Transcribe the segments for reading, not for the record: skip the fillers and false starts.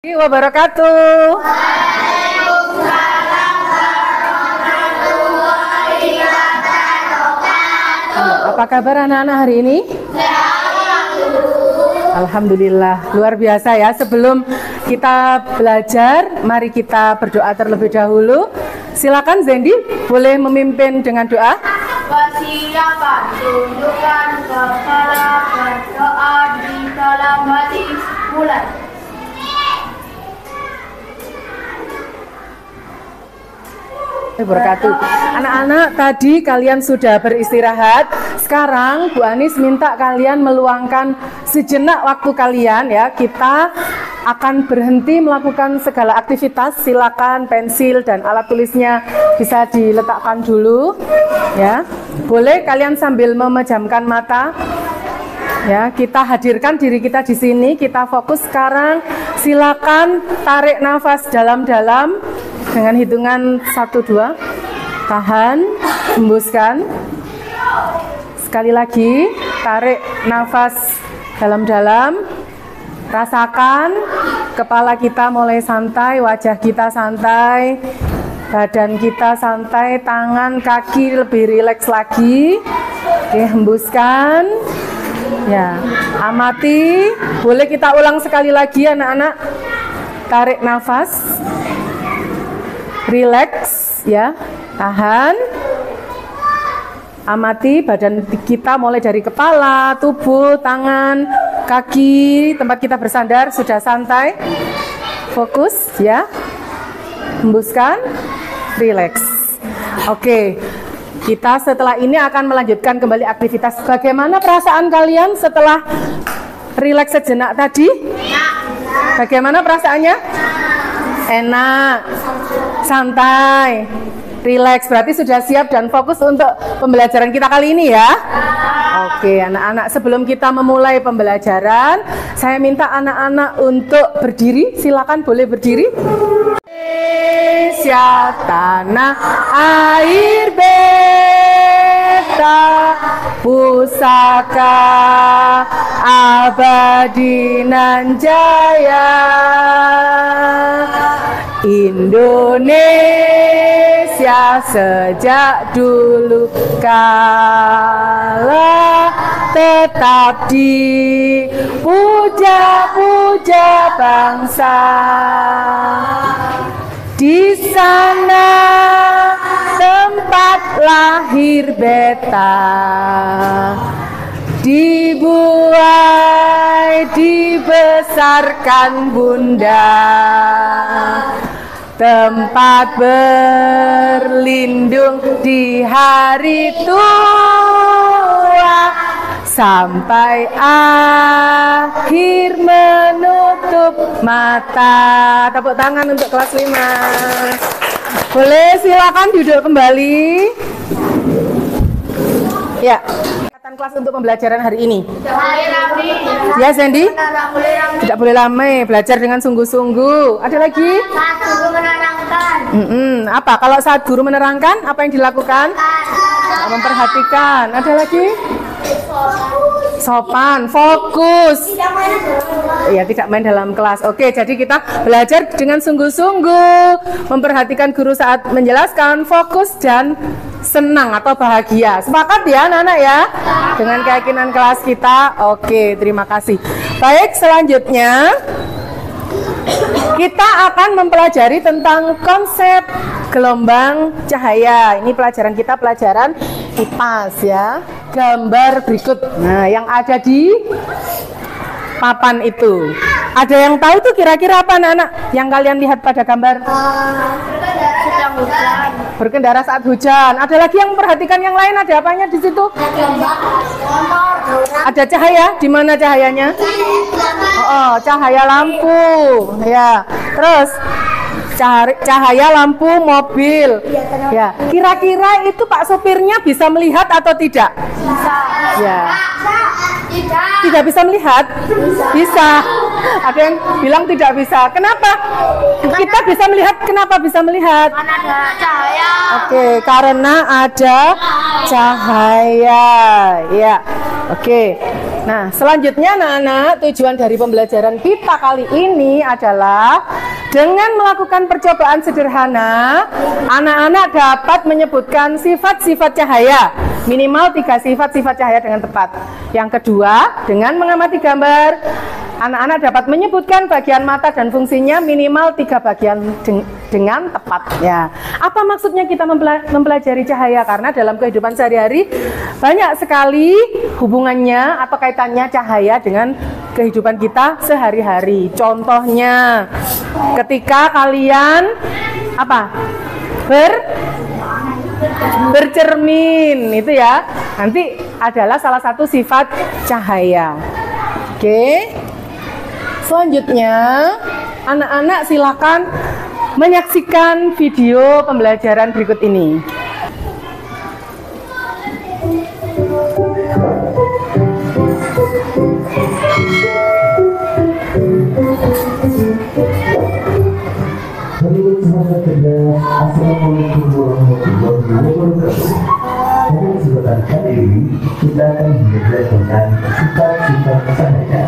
Wabarakatuh. Apa kabar anak-anak hari ini? Alhamdulillah, luar biasa ya. Sebelum kita belajar, mari kita berdoa terlebih dahulu. Silakan Zendi, boleh memimpin dengan doa. Persilakan tundukkan kepala, berdoa di dalam hati. Mulai. Berkatu. Anak-anak, tadi kalian sudah beristirahat. Sekarang Bu Anis minta kalian meluangkan sejenak waktu kalian ya. Kita akan berhenti melakukan segala aktivitas. Silakan pensil dan alat tulisnya bisa diletakkan dulu ya. Boleh kalian sambil memejamkan mata. Ya, kita hadirkan diri kita di sini. Kita fokus sekarang. Silakan tarik nafas dalam-dalam. Dengan hitungan 1, 2, tahan, hembuskan. Sekali lagi, tarik nafas dalam-dalam. Rasakan kepala kita mulai santai, wajah kita santai, badan kita santai, tangan, kaki lebih rileks lagi. Oke, hembuskan. Ya, amati. Boleh kita ulang sekali lagi anak-anak. Tarik nafas. Relax ya, tahan, amati badan kita mulai dari kepala, tubuh, tangan, kaki, tempat kita bersandar sudah santai, fokus ya, hembuskan, relax. Oke, kita setelah ini akan melanjutkan kembali aktivitas. Bagaimana perasaan kalian setelah relax sejenak tadi? Bagaimana perasaannya? Enak, santai, rileks. Berarti sudah siap dan fokus untuk pembelajaran kita kali ini ya. Oke anak-anak, sebelum kita memulai pembelajaran, saya minta anak-anak untuk berdiri. Silakan boleh berdiri. Indonesia tanah air beta, pusaka abadi nan jaya. Indonesia sejak dulu kala tetap dipuja-puja bangsa. Di sana tempat lahir beta, dibuai dibesarkan bunda, tempat berlindung di hari tua, sampai akhir menutup mata. Tepuk tangan untuk kelas 5. Boleh silakan duduk kembali. Ya, kelas untuk pembelajaran hari ini. Ya, Sandy? Tidak boleh lama, belajar dengan sungguh-sungguh. Ada lagi? Saat guru menerangkan. Apa? Kalau saat guru menerangkan, apa yang dilakukan? Memperhatikan. Ada lagi? Sopan, fokus. Ya, tidak main dalam kelas. Oke, jadi kita belajar dengan sungguh-sungguh, memperhatikan guru saat menjelaskan, fokus dan senang atau bahagia. Sepakat ya anak-anak ya? Dengan keyakinan kelas kita. Oke, terima kasih. Baik, selanjutnya kita akan mempelajari tentang konsep gelombang cahaya. Ini pelajaran kita, pelajaran IPAS ya. Gambar berikut. Nah, yang ada di papan itu. Ada yang tahu tuh kira-kira apa anak-anak yang kalian lihat pada gambar? Berkendara saat hujan. Ada lagi yang memperhatikan yang lain? Ada apanya di situ? Ada cahaya. Di mana cahayanya? Oh, cahaya lampu. Ya. Terus cahaya lampu mobil. Ya. Kira-kira itu Pak sopirnya bisa melihat atau tidak? Bisa. Ya. Tidak bisa melihat? Bisa. Ada yang bilang tidak bisa. Kenapa? Kita bisa melihat. Kenapa bisa melihat? Karena ada cahaya. Oke, karena ada cahaya. Ya. Oke. Nah, selanjutnya anak-anak, tujuan dari pembelajaran kita kali ini adalah dengan melakukan percobaan sederhana, anak-anak dapat menyebutkan sifat-sifat cahaya, minimal 3 sifat-sifat cahaya dengan tepat. Yang kedua, dengan mengamati gambar, anak-anak dapat menyebutkan bagian mata dan fungsinya minimal 3 bagian dengan tepat. Ya, apa maksudnya kita mempelajari cahaya? Karena dalam kehidupan sehari-hari banyak sekali hubungannya atau kaitannya cahaya dengan kehidupan kita sehari-hari. Contohnya, ketika kalian bercermin, itu ya, nanti adalah salah satu sifat cahaya. Oke. Selanjutnya, anak-anak silakan menyaksikan video pembelajaran berikut ini. Assalamualaikum warahmatullahi wabarakatuh. Pada kesempatan kali ini kita akan belajar tentang sifat-sifat cahaya.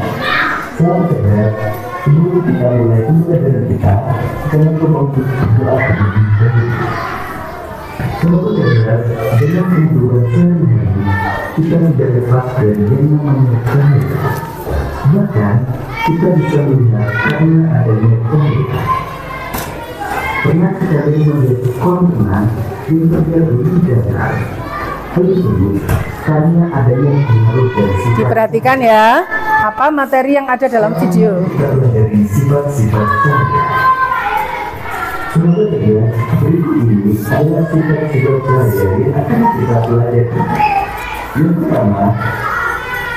Selamat datang. Sebelum kita mulai pembelajaran kita, jangan lupa untuk berdoa terlebih dahulu. Selamat datang. Dengan kehidupan sehari-hari kita menjaga dan yang namanya cahaya. Bahkan kita bisa melihat karena adanya cahaya. Pernah sekali melihat kolam renang yang terjadi di darat. Hal tersebut karena adanya pengaruh dari sifat. Diperhatikan ya, apa materi yang ada dalam video. Kita dari sifat-sifat cahaya. Semoga saja berikut ini adalah sifat-sifat cahaya yang akan kita pelajari. Yang pertama,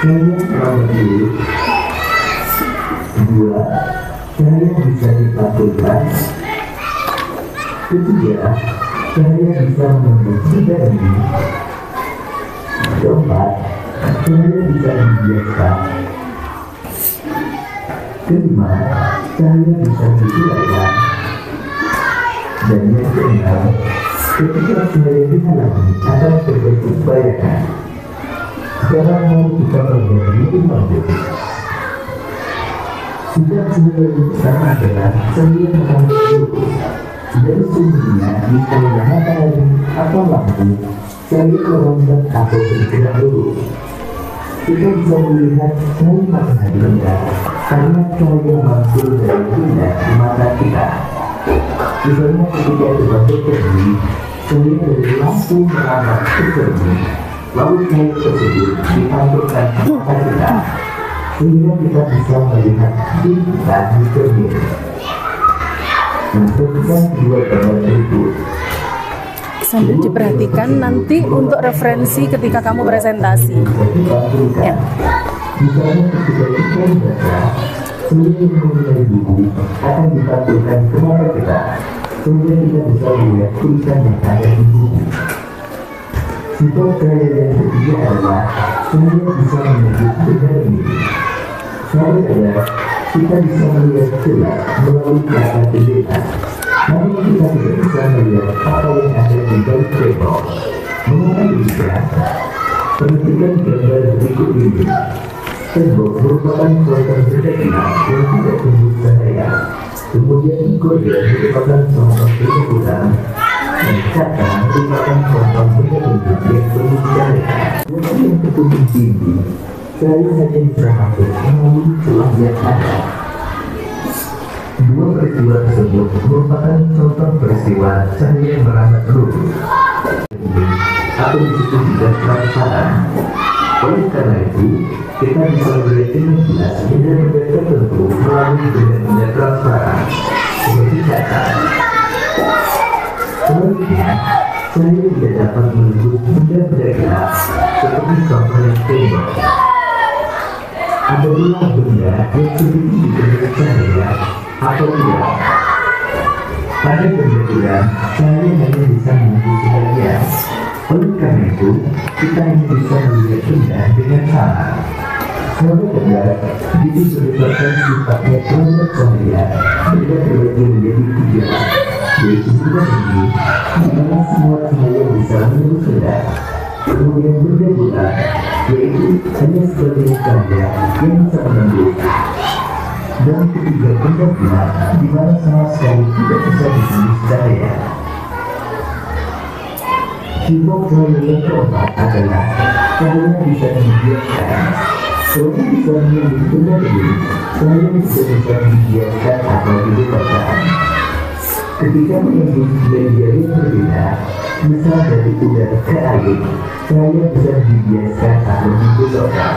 cahaya terlalu dulu. Kedua, cahaya bisa dipantulkan. Ketiga, cahaya bisa membentuk dari. Keempat, cahaya bisa dibiaskan. Kelima, cahaya bisa dihilangkan. Dan yang keenam, ketika cahaya dihalangi akan terbentuk bayangan. Sekarang mari kita pelajari lebih lanjut. Sifat cahaya yang pertama adalah cahaya mengambil dari sumbernya misalnya matahari atau lampu, cahaya merambat atau bergerak lurus. Kita bisa melihat cahaya matahari rendah karena cahaya masuk dari benda di mata kita. Misalnya ketika kita bercermin, cahaya dari lampu merambat ke cermin, lalu cahaya tersebut dipantulkan ke mata kita, sehingga kita bisa melihat diri kita di cermin. Sambil diperhatikan nanti untuk referensi ketika kamu presentasi. Ya. Misalnya ketika kita membaca, seluruh mengenai buku akan dipantulkan ke mata kita, sehingga kita bisa melihat tulisan yang ada di buku. Sifat cahaya yang ketiga adalah cahaya bisa menyebut benda ini. Selalu ada, kita bisa melihat jelas melalui kata jendela. Namun kita tidak bisa melihat apa yang ada di balik tembok. Mengapa demikian? Perhatikan gambar berikut ini. Tembok merupakan suatu benda gelap yang tidak tembus cahaya. Kemudian goda merupakan contoh benda hitam. Dan kata merupakan contoh benda bentuk yang tembus cahaya. Yang ketujuh tinggi. Cahaya hanya bisa masuk melalui celah yang ada. Dua peristiwa tersebut merupakan contoh peristiwa cahaya merambat lurus atau disebut juga transparan. Oleh karena itu, kita bisa melihat dengan jelas benda-benda tertentu melalui benda-benda transparan seperti kaca. Selanjutnya, cahaya tidak dapat menembus benda-benda gelap seperti contoh yang tembok. Ada pula benda yang sedikit diberi cahaya atau tidak. Pada benda gelap, cahaya hanya bisa menembus sebagian. Oleh karena itu, kita hanya bisa melihat benda dengan sama. Selama benda, itu berdasarkan sifatnya terhadap cahaya, benda terbagi menjadi 3, yaitu benda ini, dimana semua cahaya bisa menembus benda. kemudian benda bulat, yaitu hanya sebagai cahaya yang bisa menembus. Dan ketiga, benda bulat, di mana sama sekali tidak bisa ditembus cahaya. Sifat cahaya yang keempat adalah cahaya bisa dibiarkan. Selain bisa menembus benda ini, cahaya bisa dibiarkan atau dibubarkan. Ketika menembus media yang berbeda, misal dari udara ke air, cahaya bisa dibiaskan atau dibesarkan.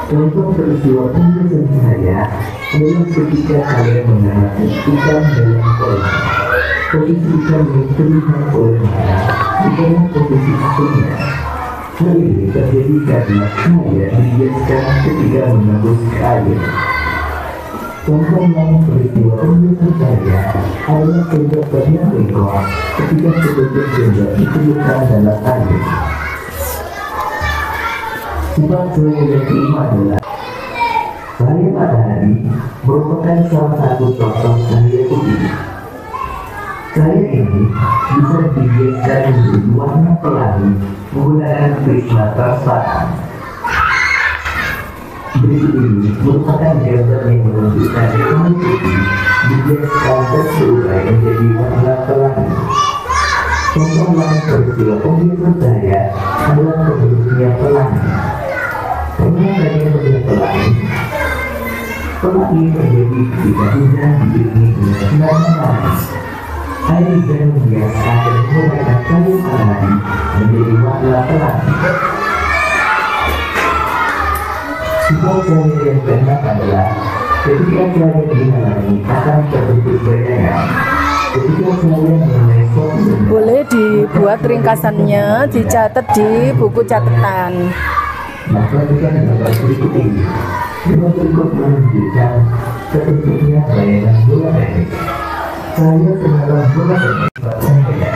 Contoh peristiwa pembiasan cahaya adalah ketika kalian mengamati ikan dalam kolam. Posisi ikan yang terlihat oleh mata bukanlah posisi aslinya. Hal ini terjadi karena cahaya dibiaskan ketika menembus ke air. Contoh lain peristiwa pembiasan cahaya adalah contoh bagian lingkup ketika sebagian benda ditemukan dalam air. Sifat cahaya yang kelima adalah cahaya matahari merupakan salah satu contoh cahaya putih. Cahaya ini bisa dibiaskan menjadi warna pelangi menggunakan prisma transparan. Berikut ini merupakan gambar yang menunjukkan cahaya putih dibiaskan dan berurai menjadi warna pelangi. Contoh lain peristiwa pembiasan cahaya adalah terbentuknya pelangi. Karena adanya benda pelangi terjadi ketika hujan diiringi dengan sinar matahari. Air hujan membiaskan dan menggunakan cahaya matahari menjadi warna pelangi. Sifat cahaya yang keenam adalah ketika cahaya di matahari akan terbentuk bayangan. Ketika cahaya mengenai suatu benda, boleh dibuat ringkasannya, dicatat di buku catatan. maka kita dapat berikut ini. Gambar berikut menunjukkan terbentuknya bayangan bola pendek. Cahaya ke dalam bola pendek cahaya.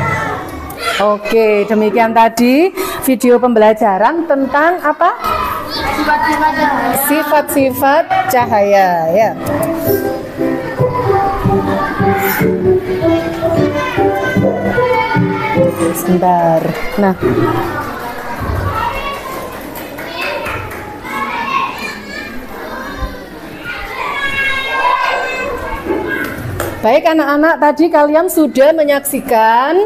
Oke, demikian tadi video pembelajaran tentang apa? Sifat-sifat cahaya. Sifat-sifat cahaya, ya. Sebentar. Nah, baik anak-anak, tadi kalian sudah menyaksikan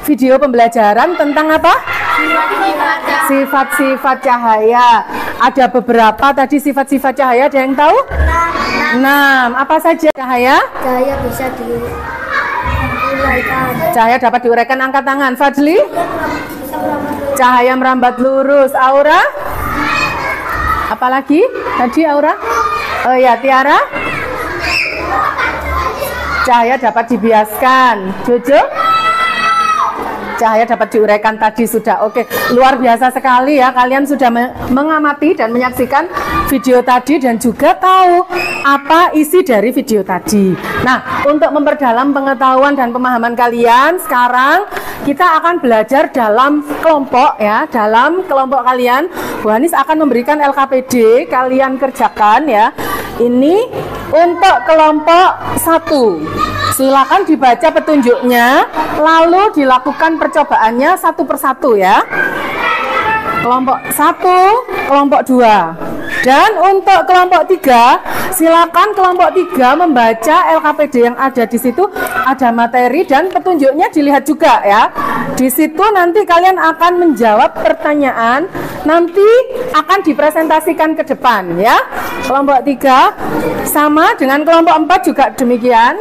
video pembelajaran tentang apa? Sifat-sifat cahaya. Sifat-sifat cahaya. Ada beberapa tadi sifat-sifat cahaya, ada yang tahu? 6. Apa saja cahaya? Cahaya bisa diuraikan. Cahaya dapat diuraikan, angkat tangan. Fadli? Cahaya merambat lurus. Aura? Apalagi? Tadi Aura? Oh ya, Tiara? Cahaya dapat dibiaskan. Jojo? Cahaya dapat diuraikan, tadi sudah. Oke, luar biasa sekali ya, kalian sudah mengamati dan menyaksikan video tadi dan juga tahu apa isi dari video tadi. Nah, untuk memperdalam pengetahuan dan pemahaman kalian, sekarang kita akan belajar dalam kelompok ya. Dalam kelompok kalian, Bu Hanis akan memberikan LKPD, kalian kerjakan ya. Ini untuk kelompok 1. Silakan dibaca petunjuknya, lalu dilakukan percobaannya satu persatu ya. Kelompok 1, kelompok 2. Dan untuk kelompok 3, silakan kelompok 3 membaca LKPD yang ada di situ, ada materi dan petunjuknya dilihat juga ya. Di situ nanti kalian akan menjawab pertanyaan, nanti akan dipresentasikan ke depan ya. Kelompok 3 sama dengan kelompok 4 juga demikian.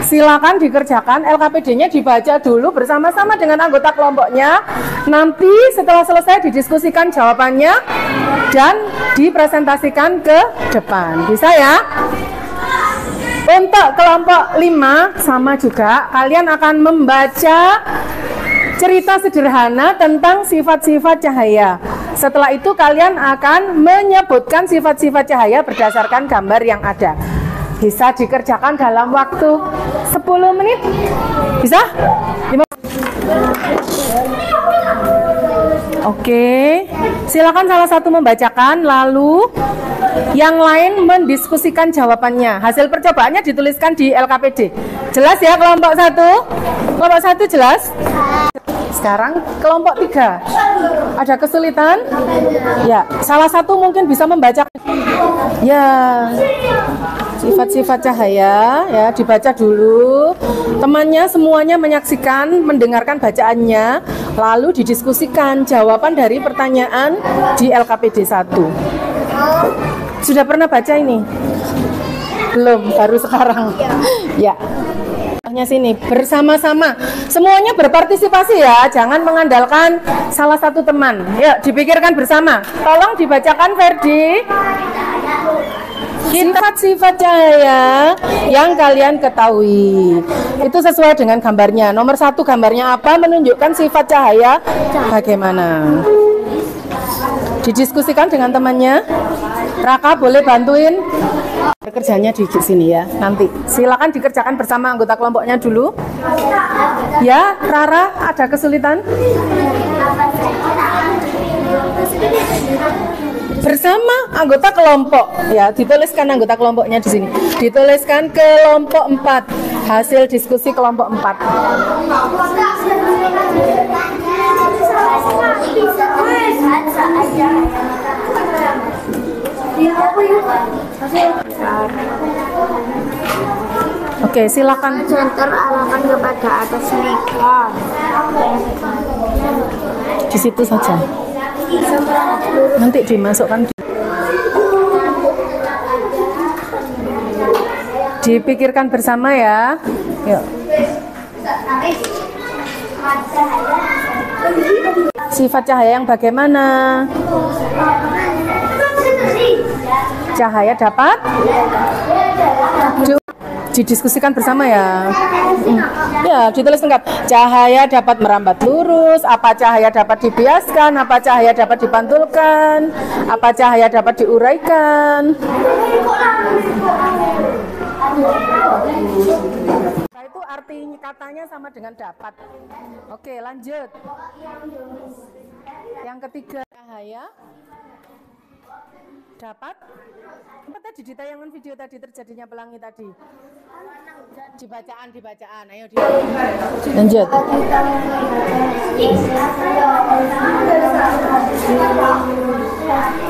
Silakan dikerjakan, LKPD-nya dibaca dulu bersama-sama dengan anggota kelompoknya. Nanti setelah selesai didiskusikan jawabannya dan dipresentasikan ke depan. Bisa ya? Untuk kelompok 5 sama juga, kalian akan membaca cerita sederhana tentang sifat-sifat cahaya. Setelah itu kalian akan menyebutkan sifat-sifat cahaya berdasarkan gambar yang ada. Bisa dikerjakan dalam waktu 10 menit? Bisa? Oke, silakan salah satu membacakan, lalu yang lain mendiskusikan jawabannya. Hasil percobaannya dituliskan di LKPD. Jelas ya kelompok 1? Kelompok 1 jelas? sekarang kelompok 3. Ada kesulitan? Ya, salah satu mungkin bisa membaca. Ya, sifat-sifat cahaya ya dibaca dulu. Temannya semuanya menyaksikan, mendengarkan bacaannya, lalu didiskusikan jawaban dari pertanyaan di LKPD 1. Sudah pernah baca ini? Belum, baru sekarang. Ya. Sini bersama-sama, semuanya berpartisipasi ya, jangan mengandalkan salah satu teman. Ya, dipikirkan bersama. Tolong dibacakan Ferdi. Sifat-sifat cahaya yang kalian ketahui itu sesuai dengan gambarnya. Nomor 1 gambarnya apa? Menunjukkan sifat cahaya bagaimana. Didiskusikan dengan temannya. Raka boleh bantuin kerjanya di sini ya. Nanti silakan dikerjakan bersama anggota kelompoknya dulu. Ya, Rara ada kesulitan? Bersama anggota kelompok ya, dituliskan anggota kelompoknya di sini. Dituliskan kelompok 4. Hasil diskusi kelompok 4. Oke, silakan. Center arahkan kepada atas mereka. Di situ saja. Nanti dimasukkan. Dipikirkan bersama ya. Yuk. Sifat cahaya yang bagaimana? Cahaya dapat didiskusikan bersama ya. Ya, ditulis lengkap. Cahaya dapat merambat lurus, apa cahaya dapat dibiaskan, apa cahaya dapat dipantulkan, apa cahaya dapat diuraikan. Nah, itu arti katanya sama dengan dapat. Oke, lanjut. Yang ketiga, cahaya dapat apa tadi di tayangan video tadi terjadinya pelangi tadi? Di bacaan. Ayo lanjut.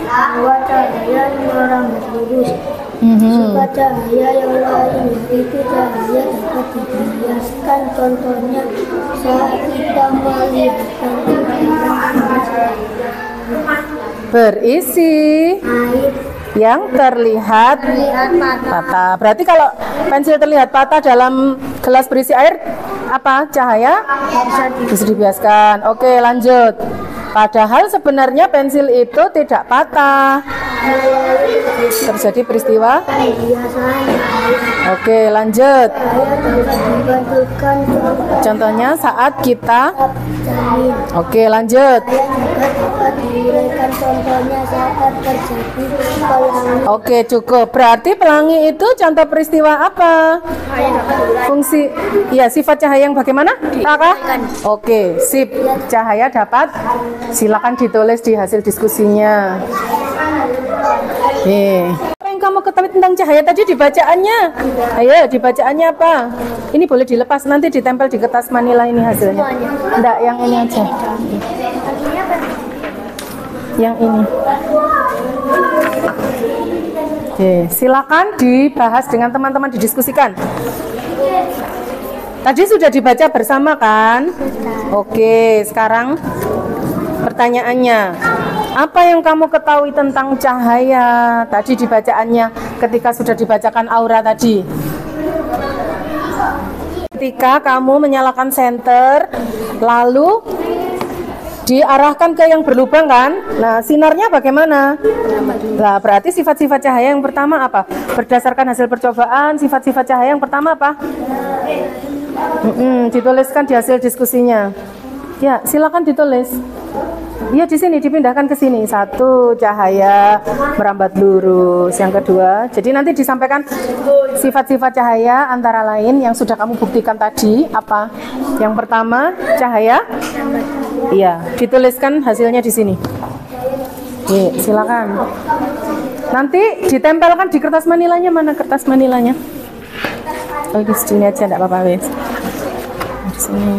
Bahwa cahaya merambat lurus. Sifat cahaya yang lain yaitu cahaya dapat dibiaskan. Contohnya saat kita melihat berisi yang terlihat patah. Berarti kalau pensil terlihat patah dalam gelas berisi air, apa cahaya bisa dibiaskan. Oke, lanjut. Padahal sebenarnya pensil itu tidak patah. Terjadi peristiwa. Oke, lanjut. Contohnya saat kita. Oke, lanjut. Oke, cukup. Berarti pelangi itu contoh peristiwa apa? Fungsi, ya, sifat cahaya yang bagaimana? Raka? Oke, sip. Cahaya dapat. Silakan ditulis di hasil diskusinya. Apa yang kamu ketahui tentang cahaya tadi di bacaannya? Ayo, di bacaannya apa? Ini boleh dilepas, nanti ditempel di kertas manila ini hasilnya. Enggak, yang ini aja. Yang ini. Oke, silakan dibahas dengan teman-teman, didiskusikan. Tadi sudah dibaca bersama kan? Oke, sekarang pertanyaannya, apa yang kamu ketahui tentang cahaya tadi di bacaannya ketika sudah dibacakan aura tadi? Ketika kamu menyalakan senter, lalu diarahkan ke yang berlubang kan? Nah, sinarnya bagaimana? Nah, berarti sifat-sifat cahaya yang pertama apa? Berdasarkan hasil percobaan, sifat-sifat cahaya yang pertama apa? Dituliskan di hasil diskusinya. Ya, silakan ditulis. Ya, di sini dipindahkan ke sini. 1, cahaya merambat lurus. Yang kedua, jadi nanti disampaikan sifat-sifat cahaya antara lain yang sudah kamu buktikan tadi apa? Yang pertama, cahaya. Iya, dituliskan hasilnya di sini. Oke, silakan. Nanti ditempelkan di kertas manilanya. Mana kertas manilanya? Oh, di sini aja, enggak apa-apa, wes. Di sini.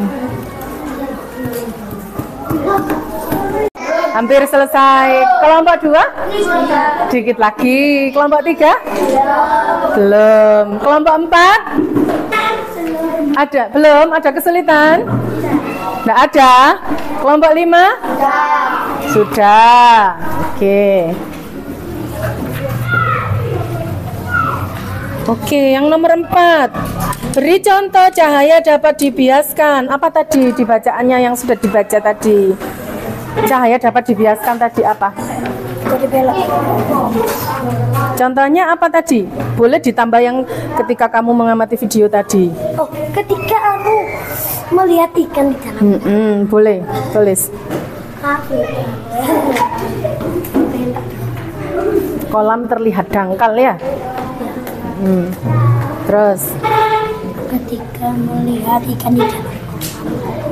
Hampir selesai. Kelompok 2? Dikit lagi. Kelompok 3? Belum. Kelompok 4? Ada? Belum? Ada kesulitan? Nggak ada? Kelompok 5? Sudah. Oke. Oke, yang nomor 4. Beri contoh cahaya dapat dibiaskan. Apa tadi dibacaannya yang sudah dibaca tadi? Cahaya dapat dibiaskan tadi apa? Jadi belok. Contohnya apa tadi? Boleh ditambah yang ketika kamu mengamati video tadi. Oh, ketika aku melihat ikan di dalam. Boleh, tulis. Kolam terlihat dangkal ya. Terus Ketika melihat ikan di dalam.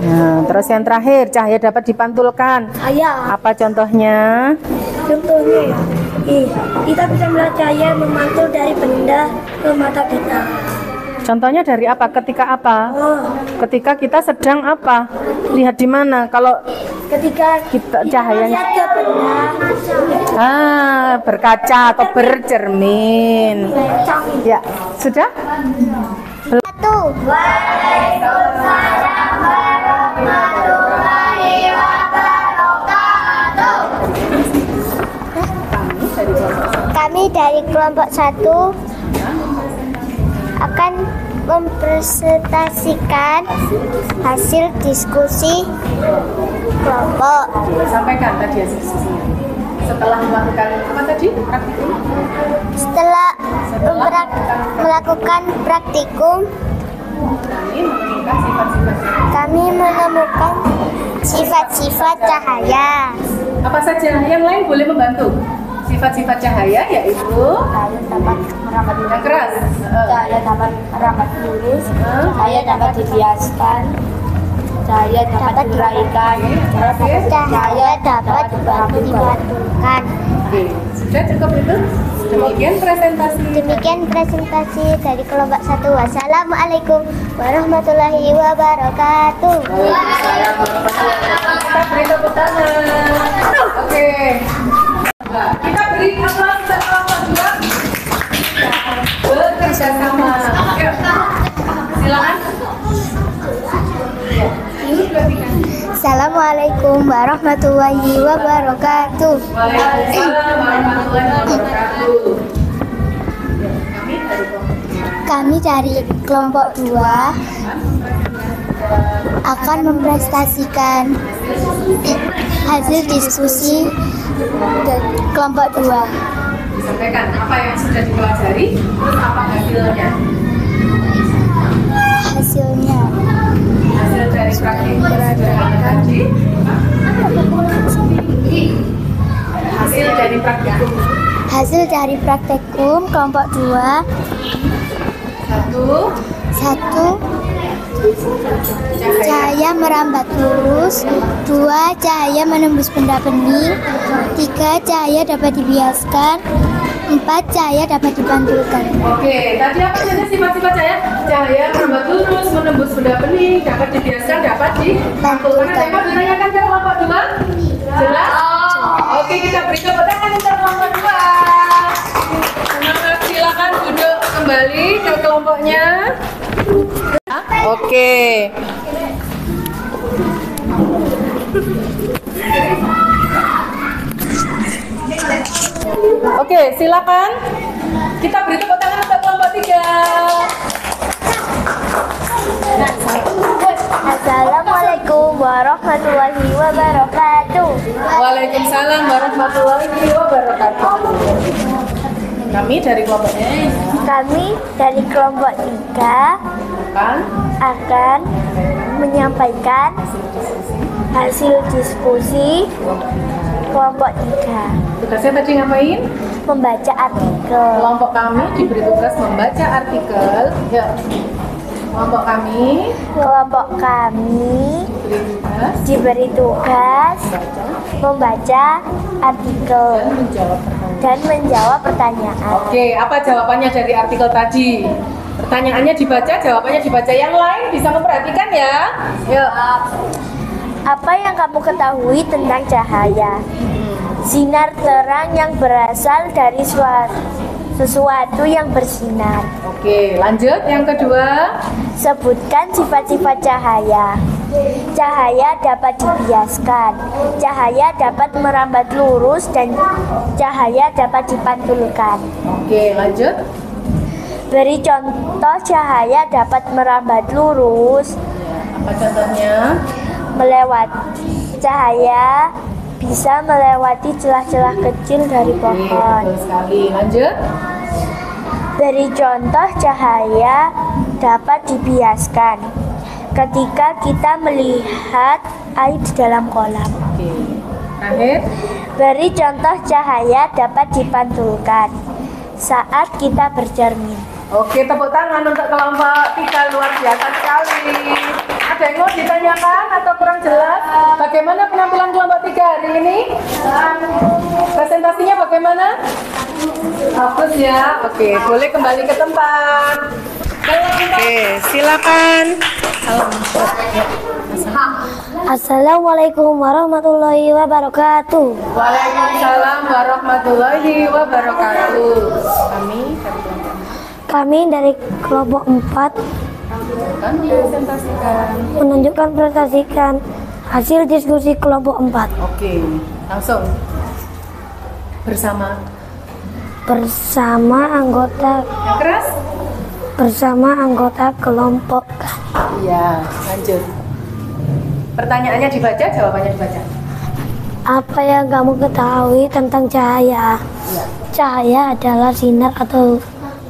nah, terus yang terakhir, cahaya dapat dipantulkan. Apa contohnya? Contohnya, kita bisa melihat cahaya memantul dari benda ke mata kita. Contohnya dari apa? Ketika apa? Ketika kita sedang apa? Lihat di mana? Kalau Ketika kita cahayanya lihat ke benda, berkaca atau bercermin. Ya, sudah? satu. Waalaikumsalam warahmatullahi wabarakatuh. Kami dari kelompok 1 akan mempresentasikan hasil diskusi kelompok. Sampaikan tadi hasil diskusinya. Setelah melakukan apa tadi? Praktikum? Setelah melakukan praktikum, kami menemukan sifat-sifat cahaya. Apa saja yang lain boleh membantu? Sifat-sifat cahaya yaitu Cahaya dapat merambat yang keras. cahaya dapat merambat lurus, cahaya dapat dibiaskan, cahaya dapat diuraikan, cahaya dapat dibantulkan. Oke, sudah cukup itu. Demikian presentasi dari kelompok 1. Wassalamualaikum warahmatullahi wabarakatuh. Waalaikumsalam warahmatullahi wabarakatuh. Kita beri tepuk tangan. Oke. Kita beri aplaus untuk kelompok 2. Bekerja sama. Yuk. Silakan. Assalamualaikum warahmatullahi wabarakatuh. Waalaikumsalam warahmatullahi wabarakatuh. Kami dari kelompok 2 akan mempresentasikan hasil diskusi kelompok 2. Disampaikan apa yang sudah dipelajari, terus apa hasilnya? Hasilnya Hasil dari praktikum tadi. Hasil dari praktikum kelompok 2. 1. Cahaya merambat lurus. 2. Cahaya menembus benda bening. 3. Cahaya dapat dibiaskan. 4. Cahaya dapat dipantulkan. Oke, tadi apa saja sifat-sifat cahaya? Cahaya merambat lurus, menembus benda bening, dapat dibiaskan, dapat dipantulkan. Ada yang mau ditanyakan ke kelompok 2? Jelas? Oke, kita beri tepuk tangan untuk kelompok 2. Semangat, silakan duduk kembali ke kelompoknya. Oke. Oke, silakan. Kita beri tepuk tangan untuk kelompok 3. Assalamualaikum warahmatullahi wabarakatuh. Waalaikumsalam warahmatullahi wabarakatuh. Kami dari kelompoknya Kami dari kelompok 3 akan menyampaikan hasil diskusi kelompok 3. Tugasnya tadi ngapain? Membaca artikel. Kelompok kami diberi tugas membaca artikel. Ya. Kelompok kami diberi tugas membaca artikel dan menjawab pertanyaan. Oke, apa jawabannya dari artikel tadi? Pertanyaannya dibaca, jawabannya dibaca. Yang lain bisa memperhatikan ya. Yuk. Apa yang kamu ketahui tentang cahaya? Sinar terang yang berasal dari sesuatu yang bersinar. Oke, lanjut yang kedua. Sebutkan sifat-sifat cahaya. Cahaya dapat dibiaskan, cahaya dapat merambat lurus, dan cahaya dapat dipantulkan. Oke, lanjut. Beri contoh cahaya dapat merambat lurus. Apa contohnya? Cahaya bisa melewati celah-celah kecil dari pohon. Betul sekali. Lanjut. Beri contoh cahaya dapat dibiaskan. Ketika kita melihat air di dalam kolam. Oke. Terakhir. Beri contoh cahaya dapat dipantulkan saat kita bercermin. Oke, tepuk tangan untuk kelompok 3, luar biasa sekali. Ada yang mau ditanyakan atau kurang jelas? Bagaimana penampilan kelompok 3 hari ini? Presentasinya bagaimana? Bagus ya. Oke, boleh kembali ke tempat. Oke, silakan. Assalamualaikum warahmatullahi wabarakatuh. Waalaikumsalam warahmatullahi wabarakatuh. Kami dari kelompok 4 menunjukkan presentasikan hasil diskusi kelompok 4. Oke, langsung bersama anggota yang keras. Bersama anggota kelompok. Iya, lanjut. Pertanyaannya dibaca, jawabannya dibaca. Apa yang kamu ketahui tentang cahaya? Iya. Cahaya adalah sinar atau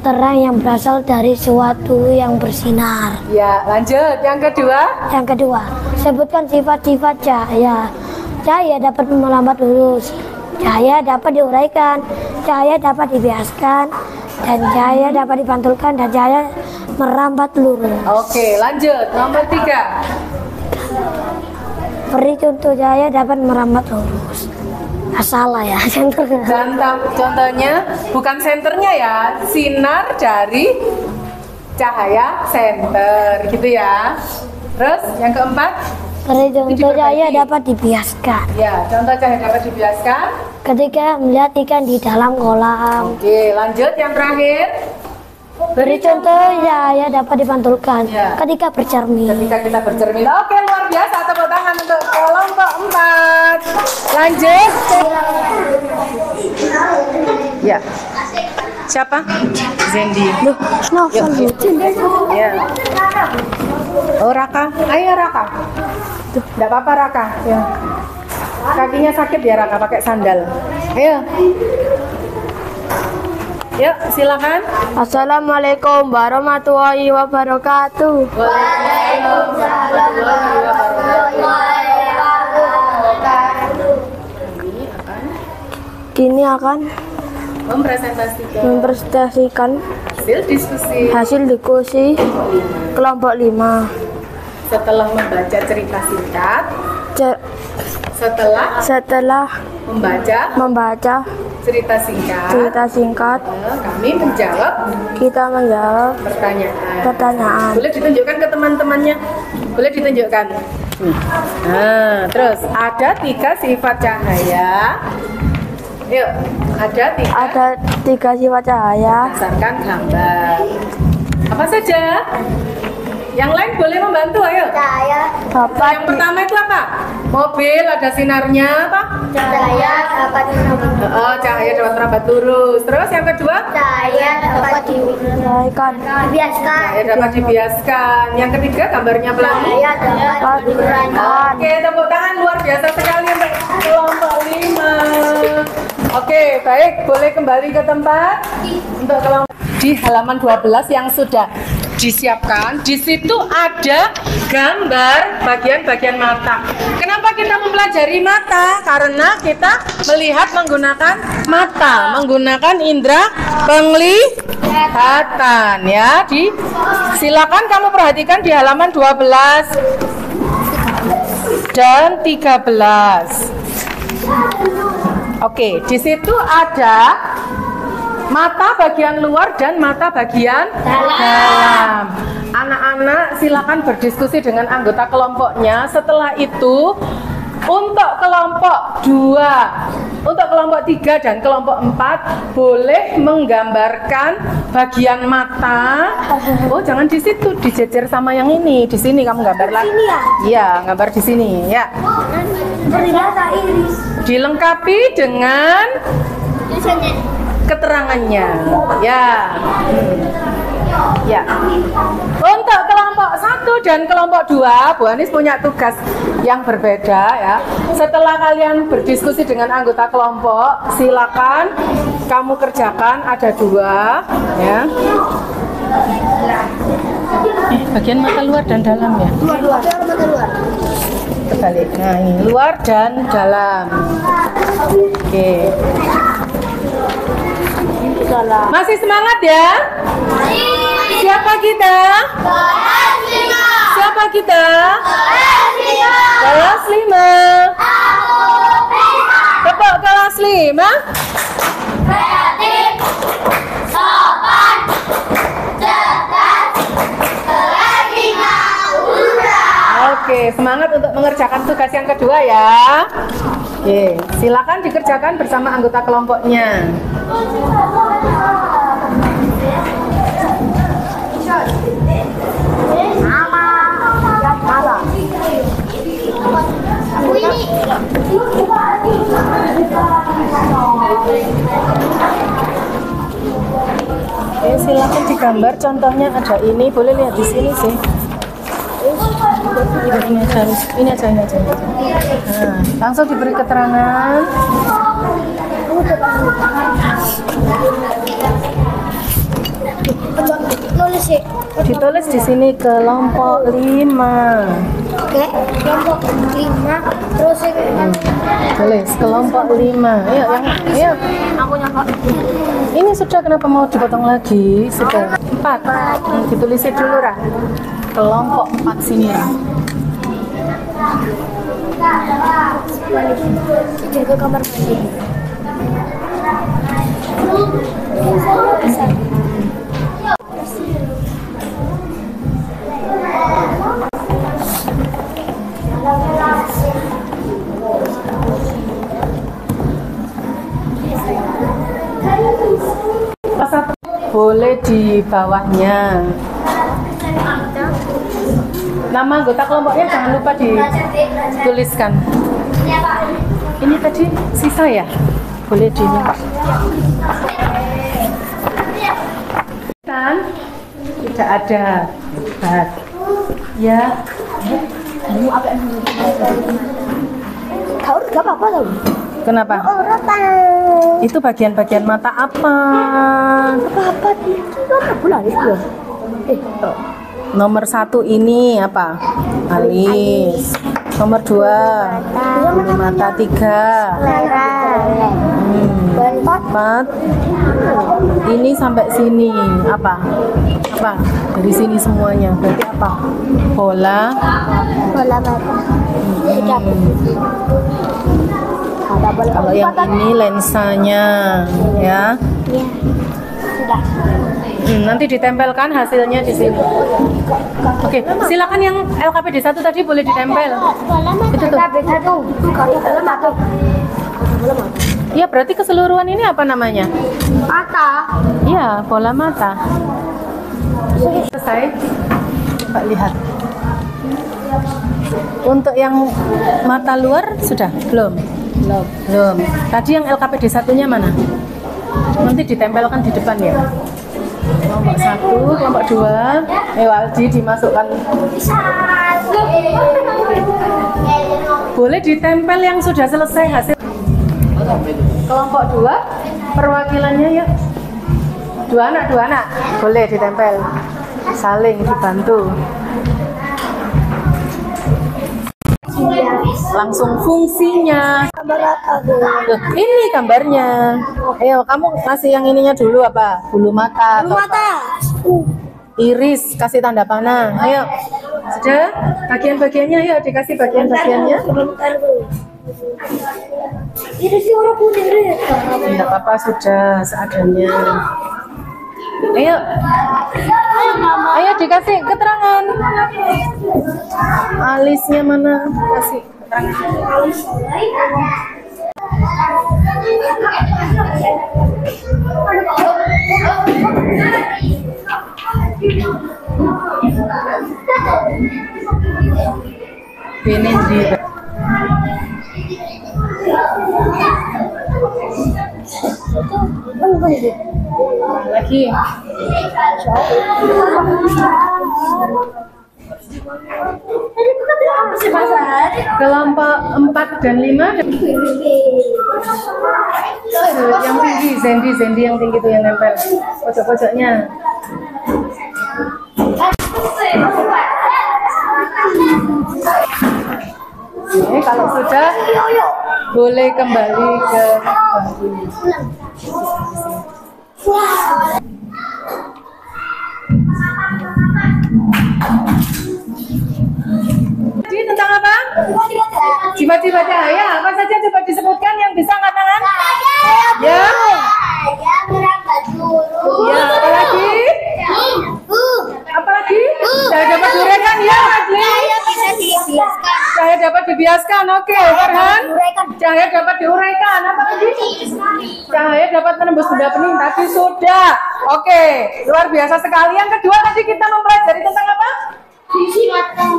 terang yang berasal dari sesuatu yang bersinar. Ya, lanjut. Yang kedua. Yang kedua, sebutkan sifat-sifat cahaya. Cahaya dapat melambat lurus, cahaya dapat diuraikan, cahaya dapat dibiaskan, dan cahaya dapat dipantulkan, dan cahaya merambat lurus. Oke, lanjut. Nomor 3. Beri contoh cahaya dapat merambat lurus. Salah ya, Contohnya bukan senternya ya, sinar dari cahaya senter, gitu ya. Terus yang keempat. Beri contoh cahaya dapat dibiaskan. Ya, contoh cahaya dapat dibiaskan Ketika melihat ikan di dalam kolam. Oke, lanjut yang terakhir. Beri contoh cahaya dapat dipantulkan Ya. ketika bercermin. Ketika kita bercermin. Oke, luar biasa. Tepuk tangan untuk kelompok 4. Lanjut. Ya. Siapa? Zendi. Loh, novel lucu. Ya. Oh, Raka. Ayo Raka. Enggak apa-apa Raka. Ya. Kakinya sakit ya Raka, pakai sandal. Ayo. Yuk, silakan. Assalamualaikum warahmatullahi wabarakatuh. Waalaikumsalam warahmatullahi wabarakatuh. Kini akan Mempresentasikan hasil diskusi kelompok 5. setelah membaca cerita singkat. Setelah membaca cerita singkat, kita menjawab pertanyaan. Boleh ditunjukkan ke teman-temannya? Boleh ditunjukkan. Nah, terus ada 3 sifat cahaya. Yuk, ada 3 sifat cahaya. berdasarkan gambar. Apa saja? Yang lain boleh membantu, ayo. Yang pertama itu apa? Mobil, ada sinarnya, apa? Cahaya dapat Oh, cahaya dapat merambat lurus. Terus yang kedua? Cahaya dapat dibiaskan. Cahaya dapat dibiaskan. Yang ketiga, gambarnya pelangi. Cahaya dapat diuraikan. Oke, tepuk tangan luar biasa sekali untuk kelompok 5. Oke, baik, boleh kembali ke tempat untuk kelompok di halaman 12 yang sudah disiapkan. Di situ ada gambar bagian-bagian mata. Kenapa kita mempelajari mata? Karena kita melihat menggunakan mata, menggunakan indera penglihatan ya. Silakan kamu perhatikan di halaman 12 dan 13. Oke, di situ ada mata bagian luar dan mata bagian dalam. Anak-anak silakan berdiskusi dengan anggota kelompoknya. Setelah itu untuk kelompok 2, untuk kelompok 3 dan kelompok 4 boleh menggambarkan bagian mata. Oh, jangan di situ, dijejer sama yang ini. Di sini kamu gambar lagi. Sini ya? Iya, gambar di sini ya. Mata iris. Dilengkapi dengan keterangannya. Ya. Ya. Untuk kelompok 1 dan kelompok 2, Bu Anis punya tugas yang berbeda ya. Setelah kalian berdiskusi dengan anggota kelompok, silakan kamu kerjakan, ada 2 ya. Bagian mata luar dan dalam ya. Luar. Mata luar. Kebalik. Nah, ini luar dan dalam. Oke. Masih semangat ya? Siapa kita? Siapa kita? Kelas 5. Tepuk kelas 5. Kreatif, sopan, cerdas, berguna, Oke, semangat untuk mengerjakan tugas yang kedua ya. Oke, silakan dikerjakan bersama anggota kelompoknya. Oke, silakan digambar. Contohnya ada ini, boleh lihat di sini sih. Ini aja. Nah, langsung diberi keterangan. Nulis sih. Ditulis di sini kelompok 5. Oke, kelompok 5. Terus Tulis kelompok 5. Ayo. aku nyapa. Ini sudah, kenapa mau dipotong lagi? Sudah 4. Ditulisnya dulu, Ra. Kelompok 4 sini, Ra. Jaga kamar mandi. Satu boleh di bawahnya. Nama anggota kelompoknya jangan lupa dituliskan. Ini tadi sisa ya? Boleh di kan? Tidak ada. Hebat. Ya. Kau gak apa-apa tau? Kenapa? Itu bagian-bagian mata apa? Apa-apa itu kan bulan itu. Nomor 1 ini apa? Alis. Nomor 2 bulu mata. 3 4 ini sampai sini apa? Dari sini semuanya berarti apa? Bola mata. Kalau yang ini lensanya ya. Sudah. Nanti ditempelkan hasilnya di sini. Oke, silakan yang LKPD 1 tadi boleh ditempel. Itu tuh. Iya, berarti keseluruhan ini apa namanya? Mata. Iya, bola mata. Selesai. Coba lihat. Untuk yang mata luar sudah? Belum. Tadi yang LKPD 1-nya mana? Nanti ditempelkan di depan ya. Kelompok 1, kelompok 2. Aldi dimasukkan. Boleh ditempel yang sudah selesai hasil. Kelompok 2 perwakilannya yuk. 2 anak boleh ditempel. Saling dibantu. Langsung fungsinya. Tuh, ini gambarnya. Ayo, kamu kasih yang ininya dulu apa? Bulu mata. Iris, kasih tanda panah. Ayo. Sudah? Bagian-bagiannya ayo dikasih bagian-bagiannya. Irisnya orang kuning. Tidak apa-apa, sudah seadanya. Ayo. Ayo dikasih keterangan. Alisnya mana? Kasih keterangan. Ini di lagi kelompok 4 dan 5 yang tinggi, Zendi yang tinggi itu yang nempel pojok-pojoknya. Oke, kalau sudah boleh kembali ke bangku. Jadi tentang apa? Tiba-tiba cahaya. Apa saja coba disebutkan yang bisa angkat tangan? Ya. Ya, apa lagi? Apa lagi? Cahaya dapat diuraikan ya, Adli. Cahaya dapat dibiaskan. Oke, Farhan. Cahaya dapat diuraikan. Apa lagi? Cahaya dapat menembus benda bening. Tadi sudah. Oke, luar biasa sekali. Yang kedua tadi kita mempelajari tentang apa?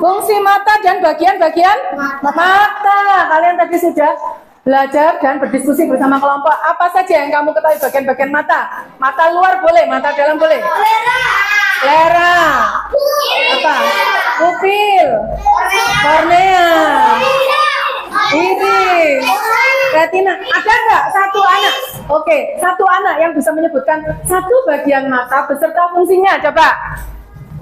Fungsi mata dan bagian-bagian mata. Kalian tadi sudah belajar dan berdiskusi bersama kelompok. Apa saja yang kamu ketahui bagian-bagian mata? Mata luar boleh, mata dalam boleh. Lera. Apa? Pupil. Kornea. Iris. Retina. Ada nggak satu anak? Oke, satu anak yang bisa menyebutkan satu bagian mata beserta fungsinya. Coba.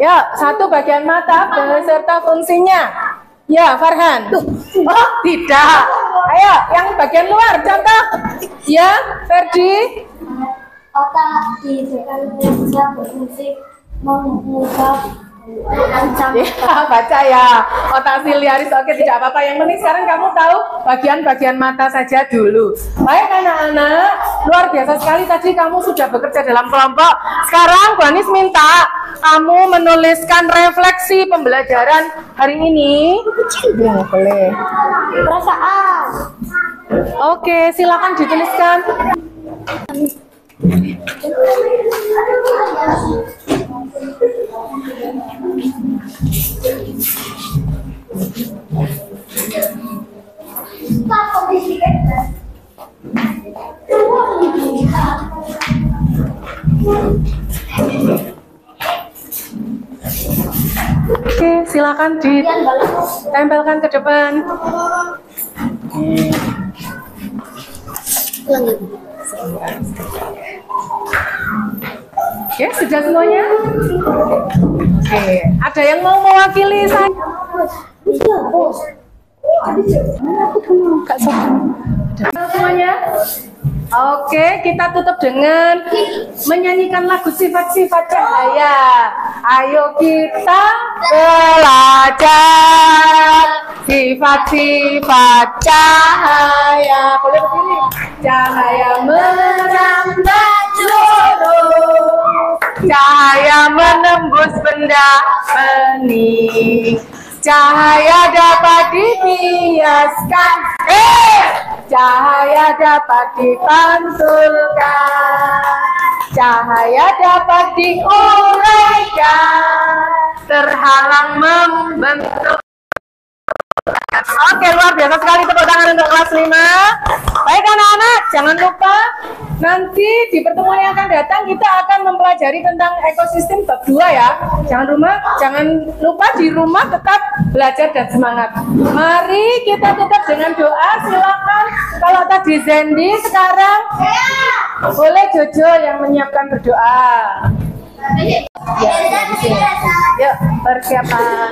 Ya, satu bagian mata beserta fungsinya. Ya, Farhan. Oh, tidak. Ayo, yang bagian luar, contoh. Ya, Ferdi. Otak di dekat bisa berfungsi mengubah Ya, baca ya. Otak siliaris. Oke, tidak apa-apa. Yang penting sekarang kamu tahu bagian-bagian mata saja dulu. Baik anak-anak, luar biasa sekali tadi kamu sudah bekerja dalam kelompok. Sekarang Bu Anis minta kamu menuliskan refleksi pembelajaran hari ini. Ya, boleh. perasaan. Oke, silakan dituliskan. Oke, silakan ditempelkan ke depan. Oke, sudah semuanya? Oke, ada yang mau mewakili saya? Kak semuanya? Oke, kita tutup dengan menyanyikan lagu sifat-sifat cahaya. Ayo kita belajar sifat-sifat cahaya. Boleh berdiri? Cahaya merambat seluruh, cahaya menembus benda bening, cahaya dapat dibiaskan, cahaya dapat dipantulkan, cahaya dapat diuraikan, terhalang membentuk. Oke, luar biasa sekali, tepuk tangan untuk kelas 5. Baik anak-anak, jangan lupa nanti di pertemuan yang akan datang kita akan mempelajari tentang ekosistem bab 2 ya. Jangan lupa di rumah tetap belajar dan semangat. Mari kita tutup dengan doa. Silakan kalau tadi Zendi, sekarang boleh Jojo yang menyiapkan berdoa. Ya, di sini. Yuk, persiapan.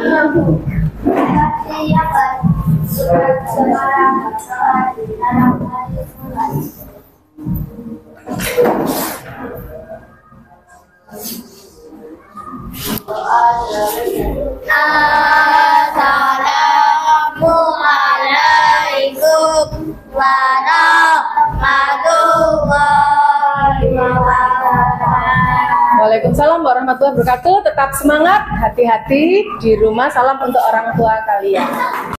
Assalamualaikum warahmatullahi wabarakatuh. Waalaikumsalam warahmatullahi wabarakatuh. Tetap semangat, hati-hati di rumah. Salam untuk orang tua kalian.